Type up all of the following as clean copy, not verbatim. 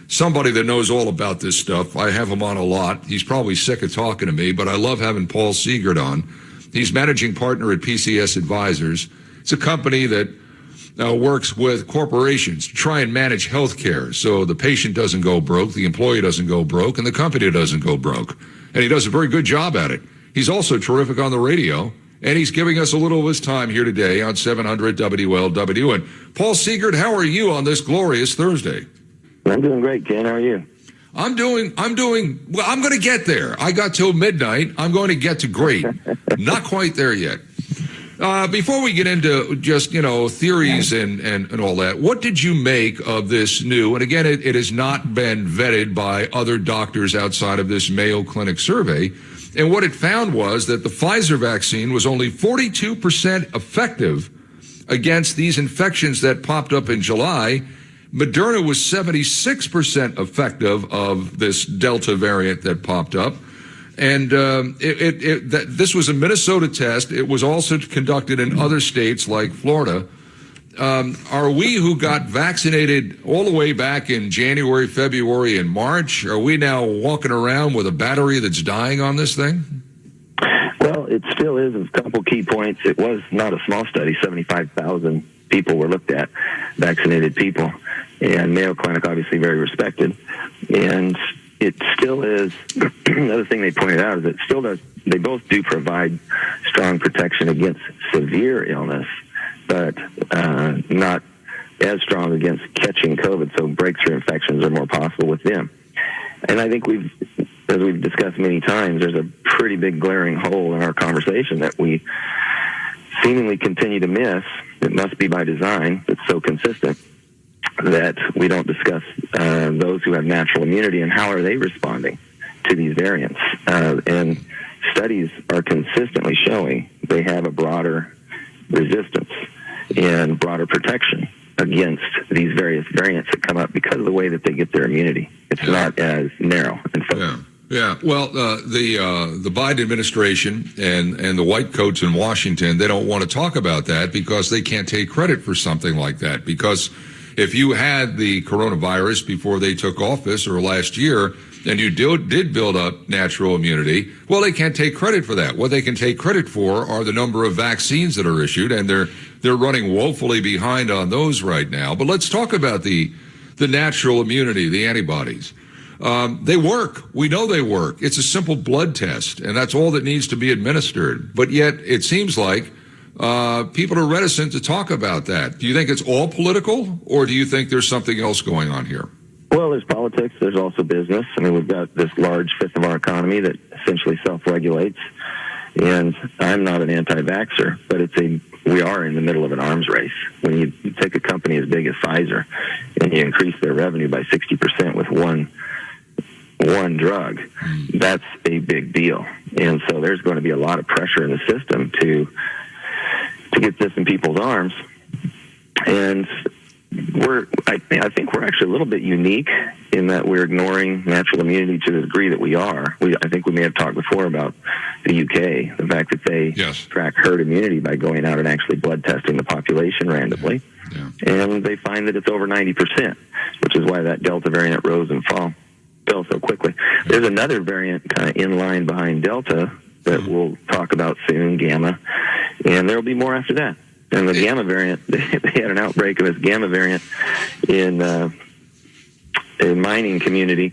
somebody that knows all about this stuff. I have him on a lot. He's probably sick of talking to me, but I love having Paul Seegert on. He's managing partner at PCS Advisers. It's a company that works with corporations to try and manage health care so the patient doesn't go broke, the employee doesn't go broke, and the company doesn't go broke. And he does a very good job at it. He's also terrific on the radio, and he's giving us a little of his time here today on 700 WLW. And Paul Seegert, how are you on this glorious Thursday? I'm doing great, Ken. How are you? I'm doing, well, I'm going to get there. I got till midnight. I'm going to get to great. Not quite there yet. Before we get into just, theories and all that, what did you make of this new, and again, it has not been vetted by other doctors outside of this Mayo Clinic survey, and what it found was that the Pfizer vaccine was only 42% effective against these infections that popped up in July. Moderna was 76% effective of this Delta variant that popped up. And this was a Minnesota test. It was also conducted in other states like Florida. Are we who got vaccinated all the way back in January, February, and March, are we now walking around with a battery that's dying on this thing? Well, it still is. A couple key points. It was not a small study. 75,000 people were looked at, vaccinated people. And Mayo Clinic, obviously very respected. And it still is, another thing they pointed out is it still does, they both do provide strong protection against severe illness, but not as strong against catching COVID, so breakthrough infections are more possible with them. And I think as we've discussed many times, there's a pretty big glaring hole in our conversation that we seemingly continue to miss. It must be by design. It's so consistent that we don't discuss those who have natural immunity and how are they responding to these variants. And studies are consistently showing they have a broader resistance and broader protection against these various variants that come up because of the way that they get their immunity. It's not as narrow and focused. Yeah. Well, the Biden administration and the white coats in Washington, they don't want to talk about that because they can't take credit for something like that. Because if you had the coronavirus before they took office or last year, and you did build up natural immunity, well, they can't take credit for that. What they can take credit for are the number of vaccines that are issued, and they're running woefully behind on those right now. But let's talk about the natural immunity, the antibodies. They work. We know they work. It's a simple blood test, and that's all that needs to be administered. But yet, it seems like people are reticent to talk about that. Do you think it's all political, or do you think there's something else going on here? Well, there's politics. There's also business. I mean, we've got this large fifth of our economy that essentially self-regulates. And I'm not an anti-vaxxer, but we are in the middle of an arms race. When you take a company as big as Pfizer and you increase their revenue by 60% with one drug, that's a big deal. And so there's going to be a lot of pressure in the system to get this in people's arms. And I think we're actually a little bit unique in that we're ignoring natural immunity to the degree that we are. I think we may have talked before about the UK, the fact that they track herd immunity by going out and actually blood testing the population randomly. Yeah. And they find that it's over 90%, which is why that Delta variant rose and fell so quickly. There's another variant kind of in line behind Delta that we'll talk about soon, Gamma, and there will be more after that. And the Gamma variant, they had an outbreak of this Gamma variant in a mining community,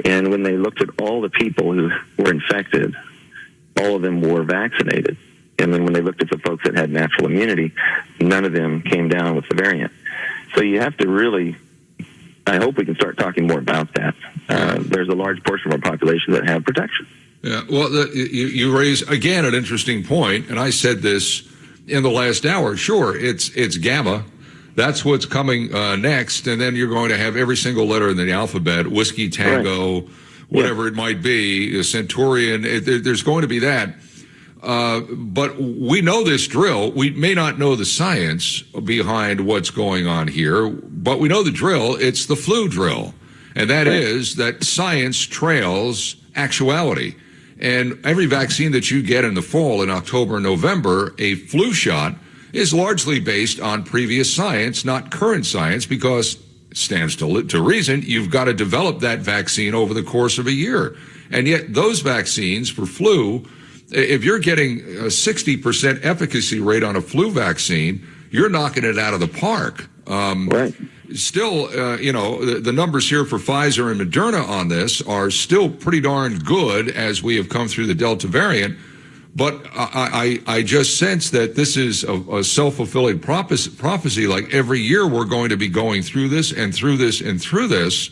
and when they looked at all the people who were infected, all of them were vaccinated. And then when they looked at the folks that had natural immunity, none of them came down with the variant. So you have to really, I hope we can start talking more about that. There's a large portion of our population that have protection. Yeah, well, you raise, again, an interesting point, and I said this in the last hour. Sure, it's Gamma. That's what's coming next, and then you're going to have every single letter in the alphabet, Whiskey, Tango, whatever it might be, Centurion. There's going to be that. But we know this drill. We may not know the science behind what's going on here, but we know the drill. It's the flu drill, and that is that science trails actuality. And every vaccine that you get in the fall, in October and November, a flu shot, is largely based on previous science, not current science, because stands to reason you've got to develop that vaccine over the course of a year. And yet those vaccines for flu, if you're getting a 60% efficacy rate on a flu vaccine, you're knocking it out of the park. Right. Still, the numbers here for Pfizer and Moderna on this are still pretty darn good as we have come through the Delta variant. But I just sense that this is a self-fulfilling prophecy. Like every year we're going to be going through this and through this and through this.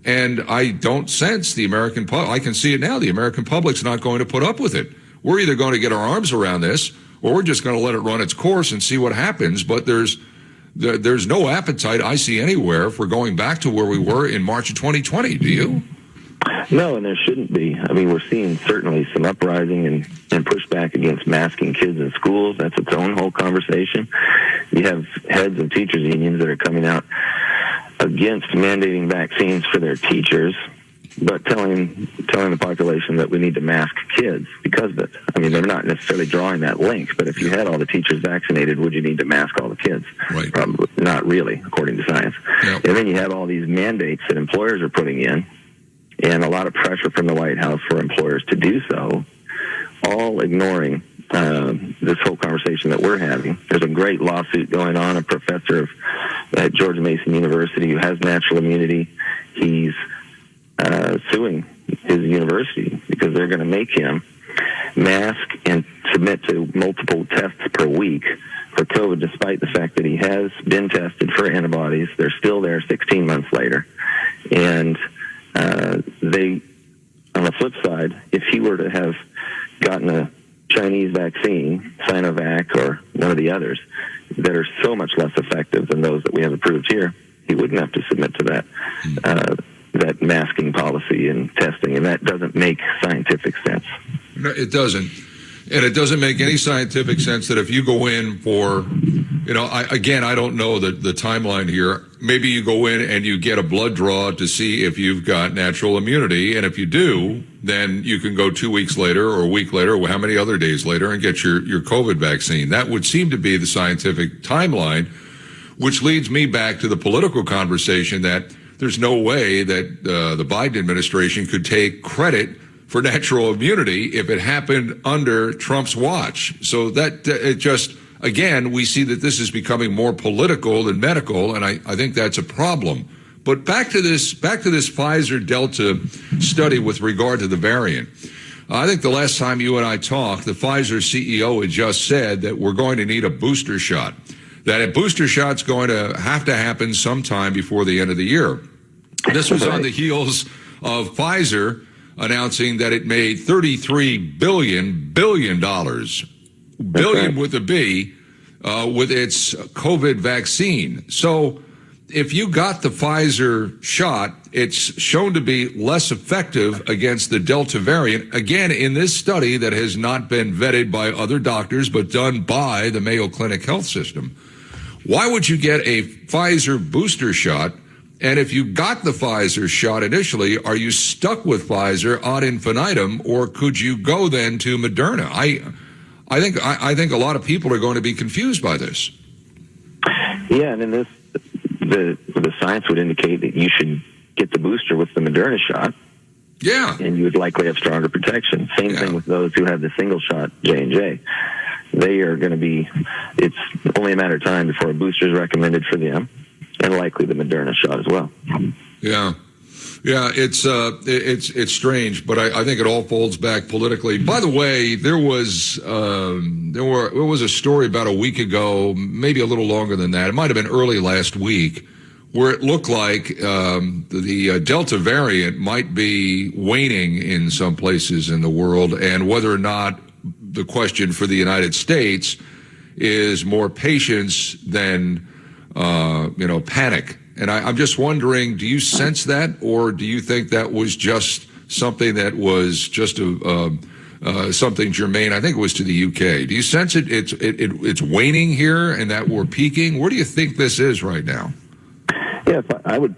And I don't sense the American public. I can see it now. The American public's not going to put up with it. We're either going to get our arms around this or we're just going to let it run its course and see what happens. But there's no appetite I see anywhere for going back to where we were in March of 2020. Do you? No, and there shouldn't be. I mean, we're seeing certainly some uprising and pushback against masking kids in schools. That's its own whole conversation. You have heads of teachers' unions that are coming out against mandating vaccines for their teachers, but telling the population that we need to mask kids because of it. I mean, they're not necessarily drawing that link, but if you had all the teachers vaccinated, would you need to mask all the kids? Right. Probably not really, according to science. Yep. And then you have all these mandates that employers are putting in, and a lot of pressure from the White House for employers to do so, all ignoring this whole conversation that we're having. There's a great lawsuit going on. A professor at George Mason University who has natural immunity, he's suing his university because they're going to make him mask and submit to multiple tests per week for COVID, despite the fact that he has been tested for antibodies. They're still there 16 months later. And they, on the flip side, if he were to have gotten a Chinese vaccine, Sinovac or none of the others, that are so much less effective than those that we have approved here, he wouldn't have to submit to that masking policy and testing, and that doesn't make scientific sense. No, it doesn't. And it doesn't make any scientific sense that if you go in for, I don't know the timeline here. Maybe you go in and you get a blood draw to see if you've got natural immunity. And if you do, then you can go 2 weeks later or a week later or how many other days later and get your COVID vaccine. That would seem to be the scientific timeline, which leads me back to the political conversation that there's no way that the Biden administration could take credit for natural immunity if it happened under Trump's watch. So that it just, again, we see that this is becoming more political than medical, and I think that's a problem. But back to this Pfizer Delta study with regard to the variant. I think the last time you and I talked, the Pfizer CEO had just said that we're going to need a booster shot, that a booster shot's going to happen sometime before the end of the year. This was on the heels of Pfizer announcing that it made $33 billion with a B, with its COVID vaccine. So if you got the Pfizer shot, it's shown to be less effective against the Delta variant. Again, in this study that has not been vetted by other doctors, but done by the Mayo Clinic Health System. Why would you get a Pfizer booster shot? And if you got the Pfizer shot initially, are you stuck with Pfizer ad infinitum, or could you go then to Moderna? I think a lot of people are going to be confused by this. Yeah, and then the science would indicate that you should get the booster with the Moderna shot. Yeah, and you would likely have stronger protection. Same thing with those who have the single shot J&J. They are going to be. It's only a matter of time before a booster is recommended for them. And likely the Moderna shot as well. Yeah, it's strange, but I think it all folds back politically. By the way, there was a story about a week ago, maybe a little longer than that. It might have been early last week, where it looked like the Delta variant might be waning in some places in the world, and whether or not the question for the United States is more patience than panic. And I'm just wondering, do you sense that, or do you think that was just something that was just something germane? I think it was to the UK. Do you sense it's waning here and that we're peaking? Where do you think this is right now? Yes, I would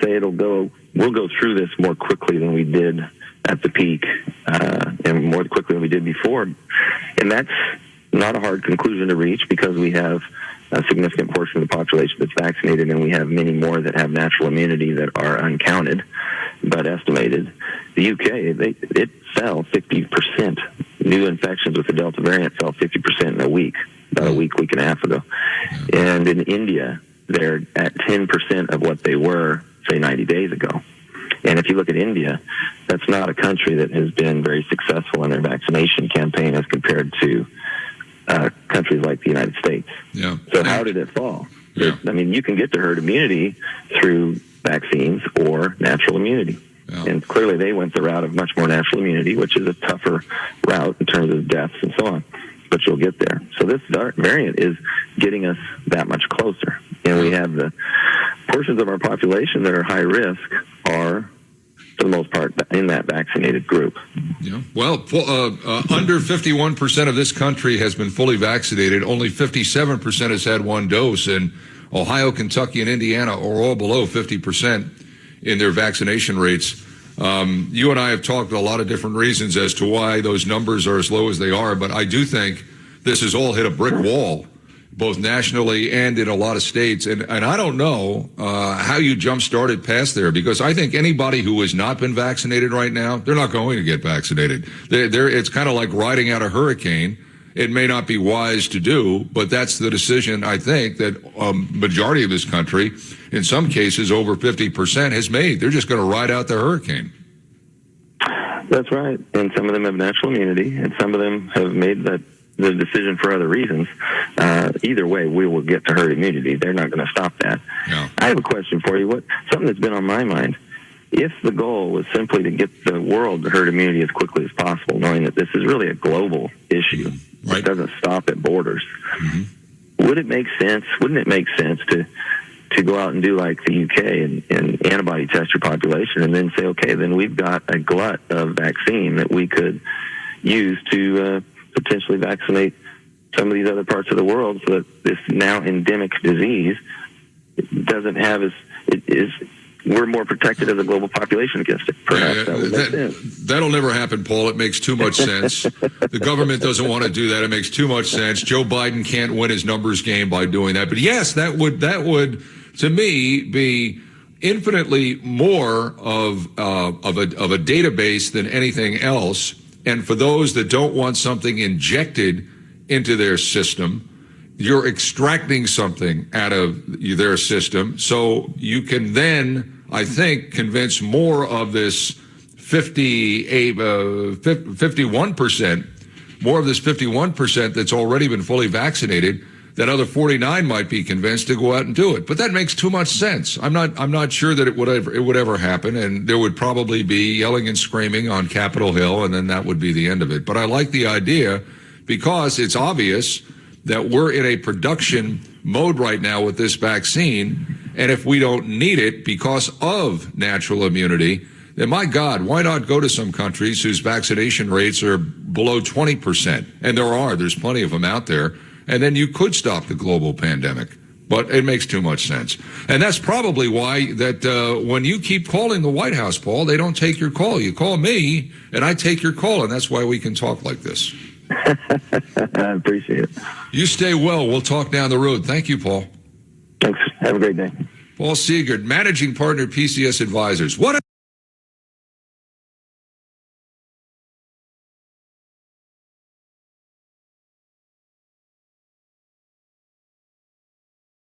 say we'll go through this more quickly than we did at the peak, and more quickly than we did before. And that's not a hard conclusion to reach because we have a significant portion of the population that's vaccinated, and we have many more that have natural immunity that are uncounted, but estimated. The UK, it fell 50%. New infections with the Delta variant fell 50% in a week, about a week and a half ago. And in India, they're at 10% of what they were, say, 90 days ago. And if you look at India, that's not a country that has been very successful in their vaccination campaign as compared to countries like the United States. Yeah. So how did it fall? Yeah. I mean, you can get to herd immunity through vaccines or natural immunity. Yeah. And clearly they went the route of much more natural immunity, which is a tougher route in terms of deaths and so on. But you'll get there. So this variant is getting us that much closer. And we have the portions of our population that are high risk are, for the most part, in that vaccinated group. Yeah. Well, under 51% of this country has been fully vaccinated. Only 57% has had one dose. And Ohio, Kentucky, and Indiana are all below 50% in their vaccination rates. You and I have talked a lot of different reasons as to why those numbers are as low as they are, but I do think this has all hit a brick wall, both nationally and in a lot of states. And I don't know how you jump-started past there, because I think anybody who has not been vaccinated right now, they're not going to get vaccinated. It's kind of like riding out a hurricane. It may not be wise to do, but that's the decision, I think, that majority of this country, in some cases over 50%, has made. They're just going to ride out the hurricane. That's right. And some of them have natural immunity, and some of them have made the decision for other reasons. Either way, we will get to herd immunity. They're not going to stop that. No. I have a question for you. Something that's been on my mind. If the goal was simply to get the world to herd immunity as quickly as possible, knowing that this is really a global issue, Right. It doesn't stop at borders, wouldn't it make sense to go out and do like the UK and antibody test your population, and then say, okay, then we've got a glut of vaccine that we could use to potentially vaccinate some of these other parts of the world, so that this now endemic disease doesn't have we're more protected as a global population against it. Perhaps that would make sense. That'll never happen, Paul. It makes too much sense. The government doesn't want to do that. It makes too much sense. Joe Biden can't win his numbers game by doing that. But yes, that would, to me, be infinitely more of a database than anything else. And for those that don't want something injected into their system, you're extracting something out of their system, so you can then, I think, convince more of this 51%, more of this 51% that's already been fully vaccinated. That other 49 might be convinced to go out and do it, but that makes too much sense. I'm not sure that it would ever happen, and there would probably be yelling and screaming on Capitol Hill, and then that would be the end of it. But I like the idea, because it's obvious that we're in a production mode right now with this vaccine, and if we don't need it because of natural immunity, then my God, why not go to some countries whose vaccination rates are below 20%? And there's plenty of them out there, and then you could stop the global pandemic. But it makes too much sense. And that's probably why that when you keep calling the White House, Paul, they don't take your call. You call me, and I take your call, and that's why we can talk like this. I appreciate it. You stay well. We'll talk down the road. Thank you, Paul. Thanks. Have a great day. Paul Seegert, managing partner, PCS Advisors. What